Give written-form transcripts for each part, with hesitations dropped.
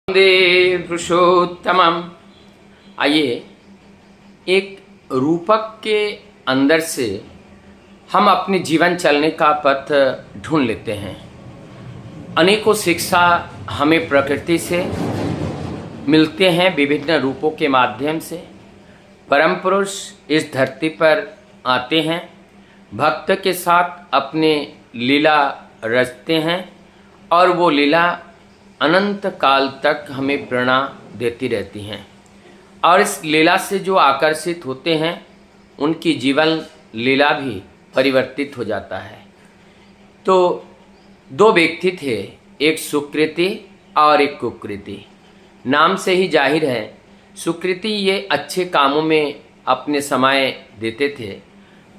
वंदे पुरुषोत्तमम। आइए एक रूपक के अंदर से हम अपने जीवन चलने का पथ ढूंढ लेते हैं। अनेकों शिक्षा हमें प्रकृति से मिलते हैं, विभिन्न रूपों के माध्यम से। परम पुरुष इस धरती पर आते हैं, भक्त के साथ अपने लीला रचते हैं और वो लीला अनंत काल तक हमें प्रेरणा देती रहती हैं। और इस लीला से जो आकर्षित होते हैं उनकी जीवन लीला भी परिवर्तित हो जाता है। तो दो व्यक्ति थे, एक सुकृति और एक कुकृति। नाम से ही जाहिर है, सुकृति ये अच्छे कामों में अपने समय देते थे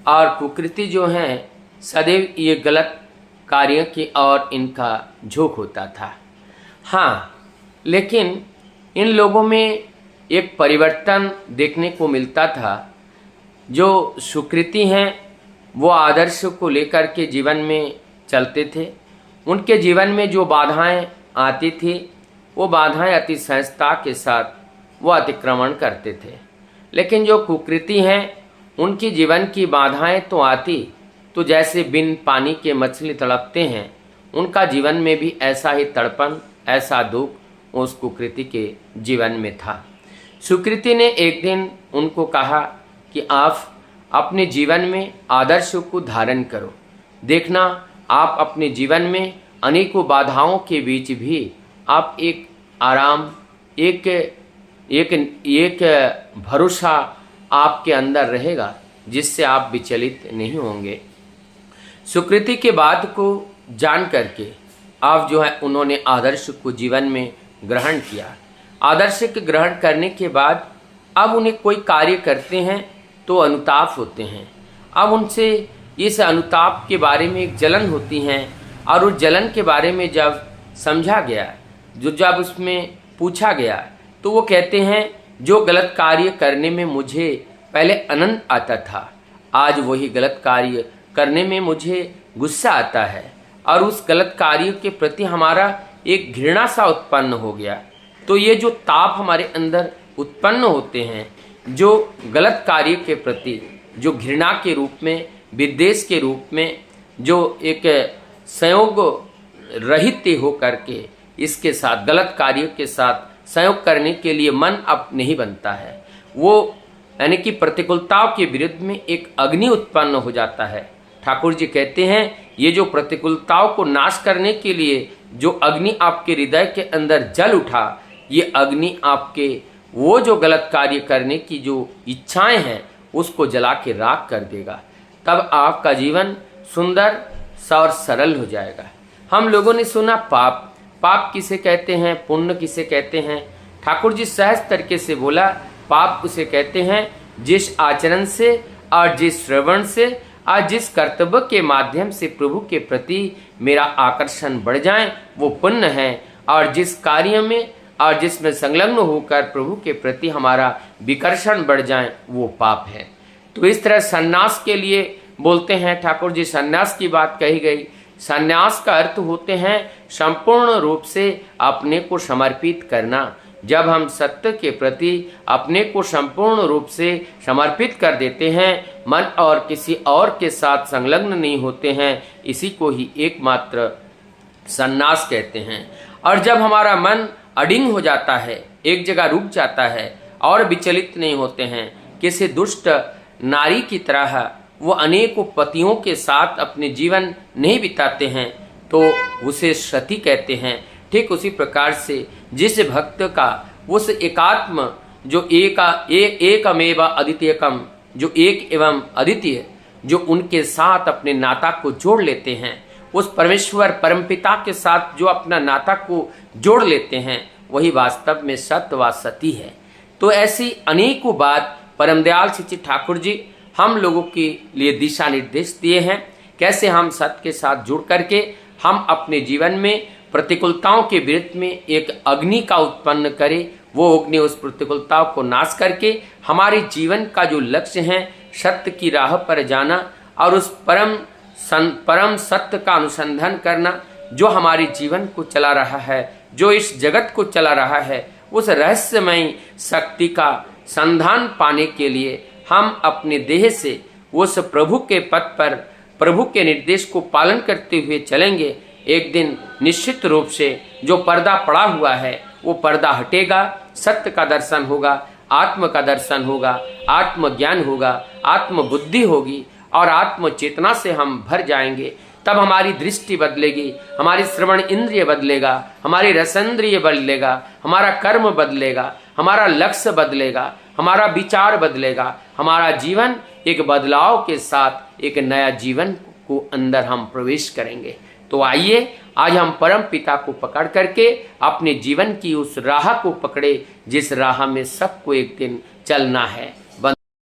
और कुकृति जो हैं सदैव ये गलत कार्यों की ओर इनका झोंक होता था। हाँ, लेकिन इन लोगों में एक परिवर्तन देखने को मिलता था। जो सुकृति हैं वो आदर्श को लेकर के जीवन में चलते थे। उनके जीवन में जो बाधाएं आती थी वो बाधाएं अति सहजता के साथ वो अतिक्रमण करते थे। लेकिन जो कुकृति हैं उनकी जीवन की बाधाएं तो आती तो जैसे बिन पानी के मछली तड़पते हैं, उनका जीवन में भी ऐसा ही तड़पन, ऐसा दुख उस कुकृति के जीवन में था। सुकृति ने एक दिन उनको कहा कि आप अपने जीवन में आदर्श को धारण करो। देखना, आप अपने जीवन में अनेकों बाधाओं के बीच भी आप एक आराम, एक भरोसा आपके अंदर रहेगा जिससे आप विचलित नहीं होंगे। सुकृति के बात को जान करके आप जो है उन्होंने आदर्श को जीवन में ग्रहण किया। आदर्श के ग्रहण करने के बाद अब उन्हें कोई कार्य करते हैं तो अनुताप होते हैं। अब उनसे इस अनुताप के बारे में एक जलन होती है और उस जलन के बारे में जब समझा गया, जब उसमें पूछा गया, तो वो कहते हैं जो गलत कार्य करने में मुझे पहले आनंद आता था, आज वही गलत कार्य करने में मुझे गुस्सा आता है और उस गलत कार्य के प्रति हमारा एक घृणा सा उत्पन्न हो गया। तो ये जो ताप हमारे अंदर उत्पन्न होते हैं, जो गलत कार्य के प्रति जो घृणा के रूप में, विद्वेष के रूप में, जो एक संयोग रहित हो करके इसके साथ गलत कार्य के साथ संयोग करने के लिए मन अब नहीं बनता है, वो यानी कि प्रतिकूलताओं के विरुद्ध में एक अग्नि उत्पन्न हो जाता है। ठाकुर जी कहते हैं ये जो प्रतिकूलताओं को नाश करने के लिए जो अग्नि आपके हृदय के अंदर जल उठा, ये अग्नि आपके वो जो गलत कार्य करने की जो इच्छाएं हैं उसको जला के राख कर देगा। तब आपका जीवन सुंदर और सरल हो जाएगा। हम लोगों ने सुना पाप, पाप किसे कहते हैं, पुण्य किसे कहते हैं। ठाकुर जी सहज तरीके से बोला, पाप उसे कहते हैं जिस आचरण से और जिस श्रवण से और जिस कर्तव्य के माध्यम से प्रभु के प्रति मेरा आकर्षण बढ़ जाए वो पुण्य है, और जिस कार्य में और जिसमें संलग्न होकर प्रभु के प्रति हमारा विकर्षण बढ़ जाए वो पाप है। तो इस तरह सन्यास के लिए बोलते हैं ठाकुर जी, सन्यास की बात कही गई। सन्यास का अर्थ होते हैं संपूर्ण रूप से अपने को समर्पित करना। जब हम सत्य के प्रति अपने को संपूर्ण रूप से समर्पित कर देते हैं, मन और किसी और के साथ संलग्न नहीं होते हैं, इसी को ही एकमात्र सन्यास कहते हैं। और जब हमारा मन अडिंग हो जाता है, एक जगह रुक जाता है और विचलित नहीं होते हैं, किसी दुष्ट नारी की तरह वो अनेकों पतियों के साथ अपने जीवन नहीं बिताते हैं, तो उसे सती कहते हैं। ठीक उसी प्रकार से जिस भक्त का उस एकात्म जो एकमेव अद्वितीयकम, जो एक एवं अद्वितीय, जो उनके साथ अपने नाता को जोड़ लेते हैं, उस परमेश्वर परमपिता के साथ जो अपना नाता को जोड़ लेते हैं, वही वास्तव में सत्य व सती है। तो ऐसी अनेकों बात परम दयाल श्री ठाकुर जी हम लोगों के लिए दिशा निर्देश दिए हैं, कैसे हम सत्य के साथ जुड़ करके हम अपने जीवन में प्रतिकूलताओं के विरुद्ध में एक अग्नि का उत्पन्न करें। वो अग्नि उस प्रतिकूलताओं को नाश करके हमारे जीवन का जो लक्ष्य है सत्य की राह पर जाना और उस परम सत्य का अनुसंधान करना, जो हमारे जीवन को चला रहा है, जो इस जगत को चला रहा है, उस रहस्यमय शक्ति का संधान पाने के लिए हम अपने देह से उस प्रभु के पथ पर प्रभु के निर्देश को पालन करते हुए चलेंगे। एक दिन निश्चित रूप से जो पर्दा पड़ा हुआ है वो पर्दा हटेगा, सत्य का दर्शन होगा, आत्म का दर्शन होगा, आत्मज्ञान होगा, आत्म बुद्धि होगी और आत्म चेतना से हम भर जाएंगे। तब हमारी दृष्टि बदलेगी, हमारी श्रवण इंद्रिय बदलेगा, हमारी रसेंद्रिय बदलेगा, हमारा कर्म बदलेगा, हमारा लक्ष्य बदलेगा, हमारा विचार बदलेगा, हमारा जीवन एक बदलाव के साथ एक नया जीवन को अंदर हम प्रवेश करेंगे। तो आइए आज हम परम पिता को पकड़ करके अपने जीवन की उस राह को पकड़े जिस राह में सबको एक दिन चलना है।